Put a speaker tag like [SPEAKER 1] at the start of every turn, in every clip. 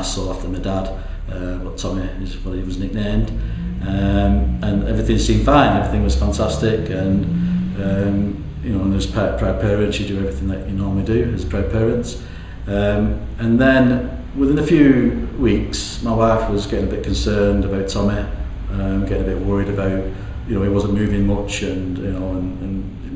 [SPEAKER 1] so after my dad, but Tommy is what he was nicknamed, and everything seemed fine, everything was fantastic, and and as proud parents, you do everything that you normally do as proud parents, and then within a few weeks, my wife was getting a bit concerned about Tommy, getting a bit worried about, he wasn't moving much, and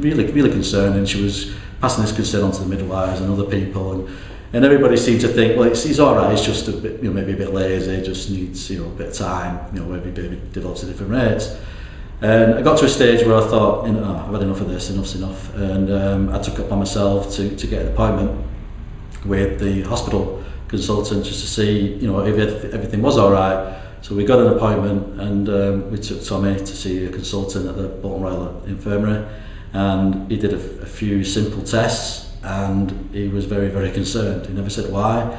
[SPEAKER 1] really concerned, and she was passing this concern on to the midwives and other people, and everybody seemed to think, well, he's all right, he's just a bit, maybe a bit lazy, just needs, a bit of time, every baby develops at different rates. And I got to a stage where I thought, I've had enough of this, enough's enough, and I took it upon myself to get an appointment with the hospital consultant just to see, if everything was all right. So we got an appointment, and we took Tommy to see a consultant at the Bolton Royal Infirmary, and he did a few simple tests, and he was very, very concerned. He never said why.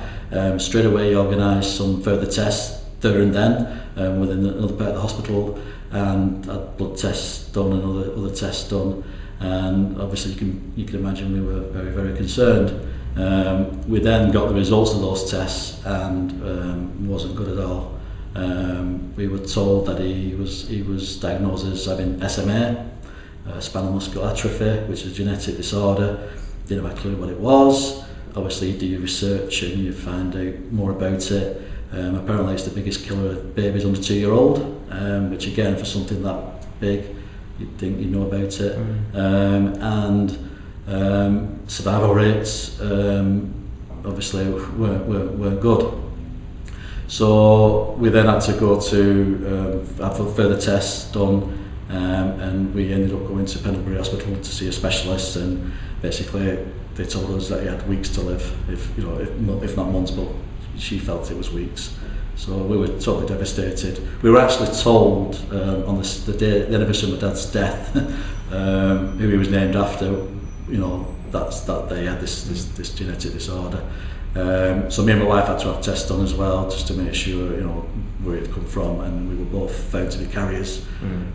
[SPEAKER 1] Straight away he organised some further tests there and then within another part of the hospital, and had blood tests done and other tests done, and obviously you can imagine we were very, very concerned. We then got the results of those tests, and wasn't good at all. We were told that he was diagnosed as having SMA, Spinal Muscular Atrophy, which is a genetic disorder. Didn't have a clue what it was. Obviously you do your research and you find out more about it. Apparently it's the biggest killer of babies under 2-year-old, which again, for something that big, you'd think you'd know about it. And survival rates obviously weren't good. So we then had to go to have further tests done, and we ended up going to Pendlebury Hospital to see a specialist, and basically they told us that he had weeks to live, if not months, but she felt it was weeks. So we were totally devastated. We were actually told on the anniversary of my dad's death, who he was named after, that they had this genetic disorder. So me and my wife had to have tests done as well, just to make sure where it come from, and we were both found to be carriers.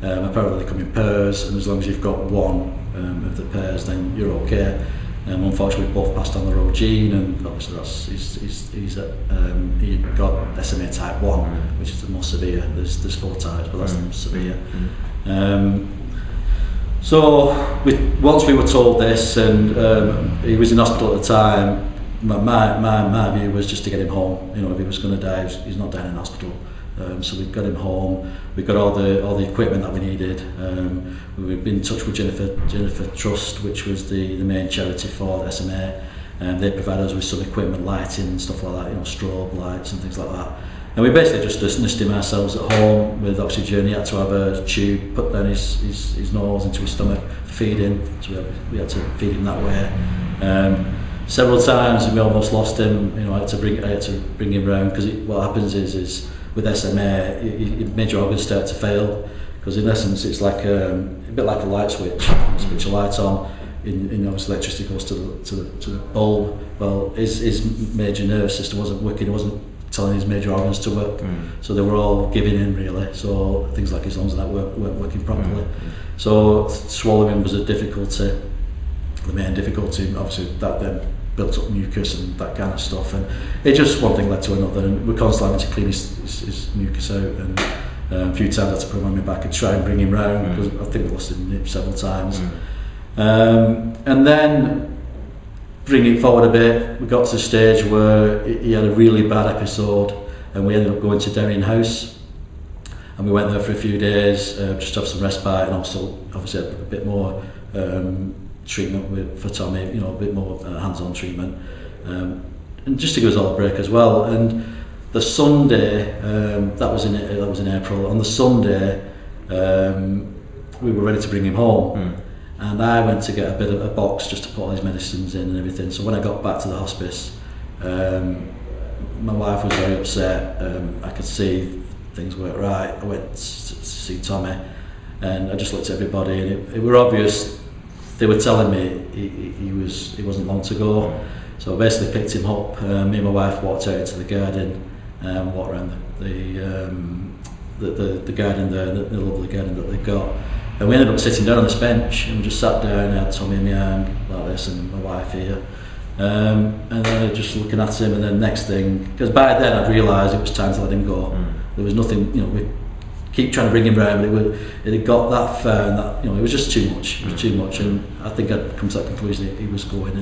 [SPEAKER 1] Apparently they come in pairs, and as long as you've got one of the pairs, then you're okay. Unfortunately, we both passed on the road gene, and obviously he got SMA type 1, which is the most severe. There's 4 types, but that's the most severe. So once we were told this, and he was in hospital at the time, my view was just to get him home. If he was going to die, he's not dying in hospital. So we got him home. We got all the equipment that we needed. We've been in touch with Jennifer Trust, which was the main charity for the SMA, and they provided us with some equipment, lighting and stuff like that, strobe lights and things like that. And we basically just nursed him ourselves at home with oxygen. He had to have a tube put down his nose into his stomach for feeding, so we had to feed him that way. Several times we almost lost him. I had to bring him round, because what happens is with SMA, major organs start to fail, because in essence it's like a bit like a light switch. You switch a light on, obviously electricity goes to the bulb. Well, his major nerve system wasn't working. It wasn't telling his major organs to work, so they were all giving in really. So things like his lungs and that weren't working properly. So swallowing was a difficulty. The main difficulty, obviously, that then built up mucus and that kind of stuff, and it just one thing led to another, and we're constantly having to clean his mucus out, and a few times I had to put him on my back and try and bring him round, because I think we lost him several times. And then bring it forward a bit, we got to the stage where he had a really bad episode, and we ended up going to Derryn House, and we went there for a few days just to have some respite, and also obviously a bit more treatment for Tommy, a bit more hands-on treatment, and just to give us all a break as well. And the Sunday, that was in April. On the Sunday, we were ready to bring him home, and I went to get a box just to put all his medicines in and everything. So when I got back to the hospice, my wife was very upset. I could see things weren't right. I went to see Tommy, and I just looked at everybody, and it were obvious. They were telling me he wasn't long to go, so I basically picked him up. Me and my wife walked out into the garden, walked around the garden there, the lovely garden that they've got, and we ended up sitting down on this bench, and we just sat down. I had Tommy in my arm like this, and my wife here, And then I just looking at him, and then next thing, because by then I'd realised it was time to let him go. There was nothing, we keep trying to bring him round, but it had got that far, and that, it was just too much. It was too much, and I think I'd come to that conclusion that he was going,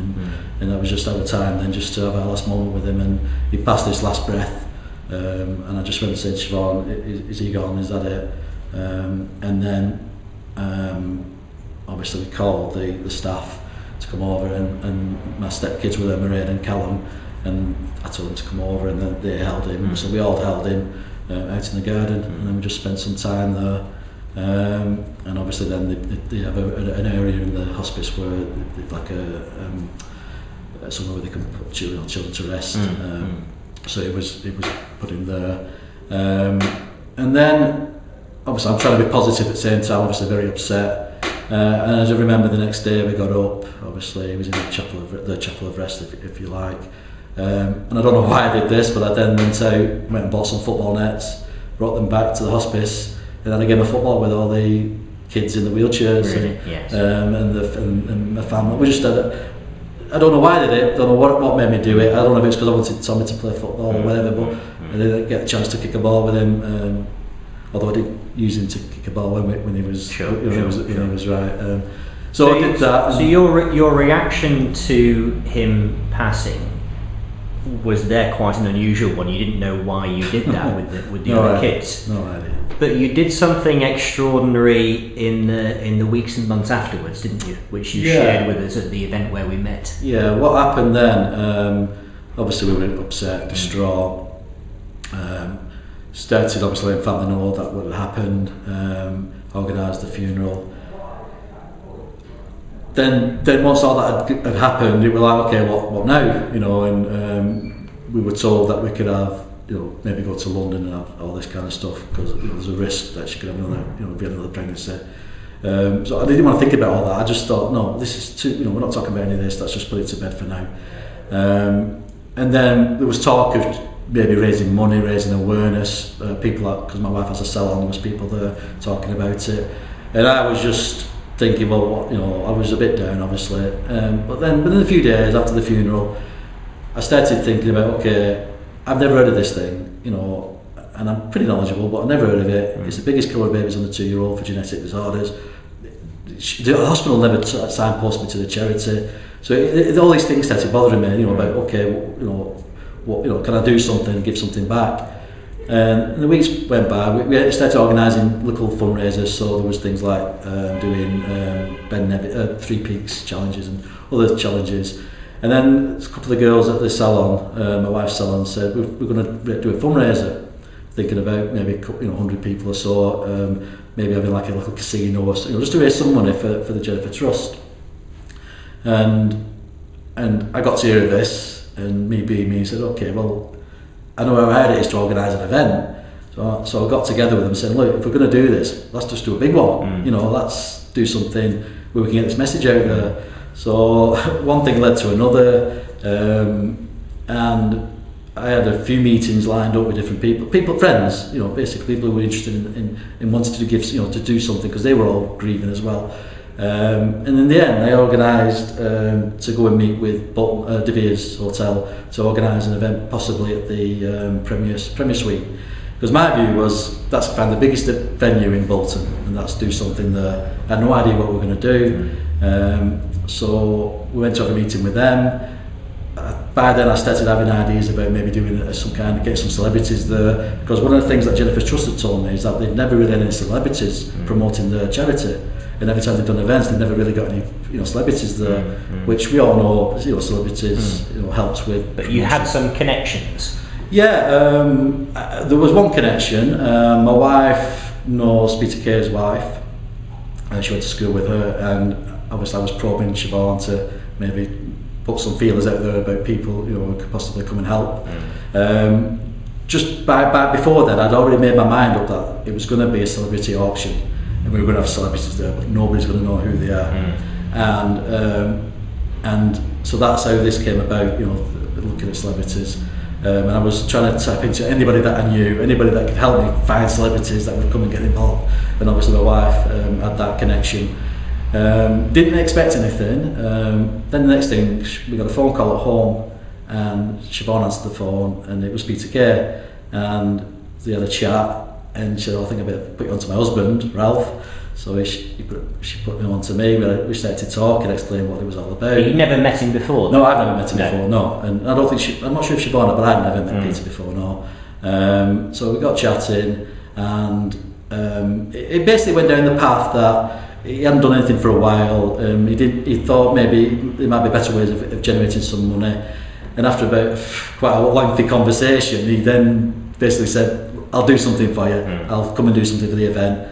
[SPEAKER 1] and that was just our time then, just to have our last moment with him. And he passed his last breath, and I just remember saying to Siobhan, is he gone? Is that it? And then obviously we called the staff to come over, and my stepkids were there, Mairead and Callum, and I told them to come over, and then they held him. So we all held him out in the garden, and then we just spent some time there. And obviously then they have an area in the hospice where they've like somewhere where they can put children to rest. So it was put in there. And then obviously I'm trying to be positive at the same time, obviously very upset. And as I remember, the next day we got up, obviously it was in the chapel of rest, if you like. And I don't know why I did this, but I then went and bought some football nets, brought them back to the hospice, and then I gave a football with all the kids in the wheelchairs.
[SPEAKER 2] Really? Yes.
[SPEAKER 1] And my family. We just I don't know why I did it, I don't know what made me do it. I don't know if it's because I wanted Tommy to play football or whatever, but I didn't get a chance to kick a ball with him. Although I did use him to kick a ball when he was when he was right. So I did that.
[SPEAKER 2] So your reaction to him passing, was there quite an unusual one? You didn't know why you did that with the other kids.
[SPEAKER 1] No idea.
[SPEAKER 2] But you did something extraordinary in the weeks and months afterwards, didn't you? Which you shared with us at the event where we met.
[SPEAKER 1] Yeah. What happened then? Obviously we were upset, distraught. Started obviously letting family know that what had happened. Organised the funeral. Then once all that had happened, it was like, okay, what now? And we were told that we could have, maybe go to London and have all this kind of stuff, because there's a risk that she could have another pregnancy. So I didn't want to think about all that. I just thought, no, this is too, we're not talking about any of this. Let's just put it to bed for now. And then there was talk of maybe raising money, raising awareness. People, because my wife has a salon, there was people there talking about it, and I was just thinking, well, I was a bit down, obviously. But then within a few days after the funeral, I started thinking about, okay, I've never heard of this thing, and I'm pretty knowledgeable, but I've never heard of it. It's the biggest killer of babies under 2-year-old for genetic disorders. The hospital never signposted me to the charity, so all these things started bothering me, about, okay, what, can I do something, give something back? And the weeks went by, we started organising little fundraisers, so there was things like doing Ben Nevis, 3 Peaks challenges and other challenges. And then a couple of girls at the salon, my wife's salon, said we're going to do a fundraiser, thinking about maybe 100 people or so, maybe having like a little casino, or just to raise some money for the Jennifer Trust. And I got to hear of this, and me being me, said, okay, well, I know how hard it is to organise an event, so I got together with them saying, look, if we're going to do this, let's just do a big one. Let's do something where we can get this message out there. So one thing led to another, and I had a few meetings lined up with different people, friends, basically people who were interested in wanting to give, to do something, because they were all grieving as well. And in the end, I organised to go and meet with De Vere's Hotel to organise an event, possibly at the Premier Suite. Because my view was, that's find the biggest venue in Bolton, and that's do something there. I had no idea what we were going to do. So we went to have a meeting with them. By then I started having ideas about maybe doing getting some celebrities there, because one of the things that Jennifer's Trust had told me is that they've never really had any celebrities promoting their charity. And every time they've done events, they've never really got any, celebrities there, which we all know, celebrities, helps with. But
[SPEAKER 2] you had some connections.
[SPEAKER 1] Yeah, there was one connection. My wife knows Peter Kay's wife, and she went to school with her, and obviously I was probing Siobhan to maybe put some feelers out there about people, who could possibly come and help. Just before then, I'd already made my mind up that it was going to be a celebrity auction, and we were going to have celebrities there, but nobody's going to know who they are. And so that's how this came about, looking at celebrities. And I was trying to tap into anybody that I knew, anybody that could help me find celebrities that would come and get involved. And obviously my wife had that connection. Didn't expect anything. Then the next thing, we got a phone call at home, and Siobhan answered the phone, and it was Peter Kay, and they had a chat, and she said, I think I better put you on to my husband, Ralph. So she put me on to me. We started to talk and explain what it was all about.
[SPEAKER 2] But you'd never met him before?
[SPEAKER 1] No, I've never met him before, no. And I don't think I'm not sure if Siobhan had, but I'd never met Peter before, no. So we got chatting, and it basically went down the path that he hadn't done anything for a while. He thought maybe there might be better ways of generating some money. And after about quite a lengthy conversation, he then basically said, I'll do something for you. I'll come and do something for the event.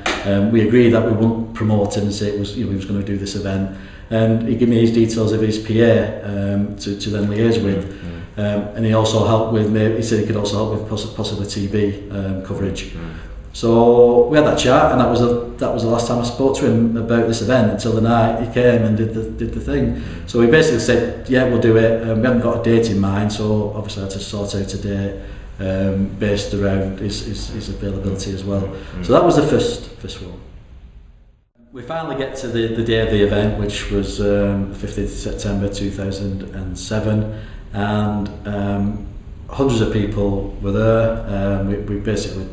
[SPEAKER 1] We agreed that we wouldn't promote him and say it was, he was going to do this event. And he gave me his details of his PA to then liaise with. And he also helped with, he said he could also help with possibly TV coverage. So we had that chat, and that was the last time I spoke to him about this event until the night he came and did the thing. So he basically said, yeah, we'll do it. We haven't got a date in mind, so obviously I had to sort out a date based around his availability as well. So that was the first one. We finally get to the day of the event, which was 15th September 2007, and hundreds of people were there. We basically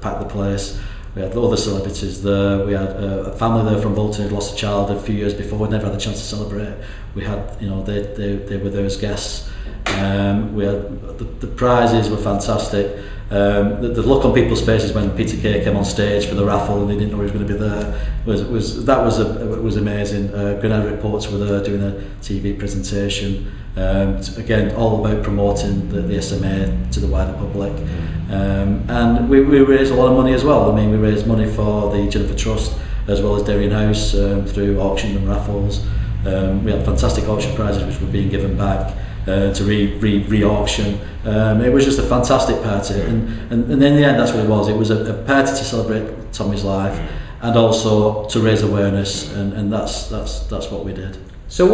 [SPEAKER 1] packed the place. We had other celebrities there. We had a family there from Bolton who'd lost a child a few years before, never had the chance to celebrate. We had, they were there as guests. We had the prizes were fantastic. The look on people's faces when Peter Kay came on stage for the raffle and they didn't know he was going to be there was amazing. Grenada Reports were there doing a TV presentation. Again, all about promoting the SMA to the wider public. And we raised a lot of money as well. I mean, we raised money for the Jennifer Trust as well as Darien House through auction and raffles. We had fantastic auction prizes which were being given back to re-auction. It was just a fantastic party, and in the end that's what it was. It was a party to celebrate Tommy's life and also to raise awareness, and that's what we did.
[SPEAKER 2] So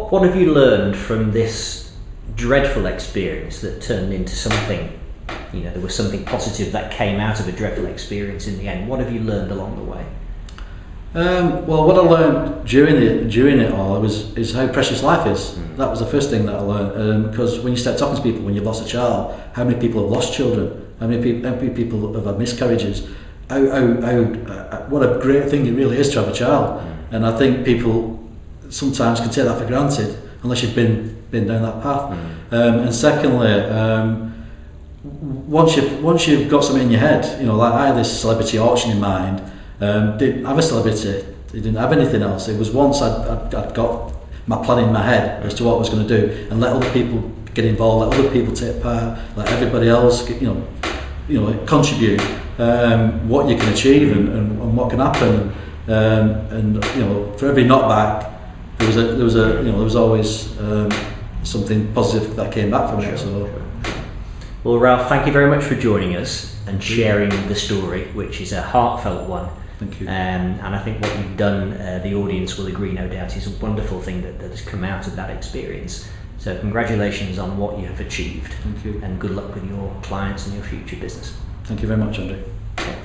[SPEAKER 2] what have you learned from this dreadful experience that turned into something, there was something positive that came out of a dreadful experience in the end? What have you learned along the way?
[SPEAKER 1] Well, what I learned during it all is how precious life is. That was the first thing that I learned, because when you start talking to people when you've lost a child, how many people have lost children, how many people have had miscarriages, what a great thing it really is to have a child. And I think people sometimes can take that for granted unless you've been down that path. And secondly, once you've got something in your head, like I had this celebrity auction in mind. Didn't have a celebrity, didn't have anything else. It was once I'd got my plan in my head as to what I was going to do, and let other people get involved, let other people take part, let everybody else contribute what you can achieve and what can happen. And for every knockback there was always something positive that came back from it. So.
[SPEAKER 2] Well, Ralph, thank you very much for joining us and sharing the story, which is a heartfelt one.
[SPEAKER 1] Thank you.
[SPEAKER 2] And I think what you've done, the audience will agree, no doubt, is a wonderful thing that has come out of that experience. So congratulations on what you have achieved.
[SPEAKER 1] Thank you.
[SPEAKER 2] And good luck with your clients and your future business.
[SPEAKER 1] Thank you very much, Andrew.
[SPEAKER 2] Okay.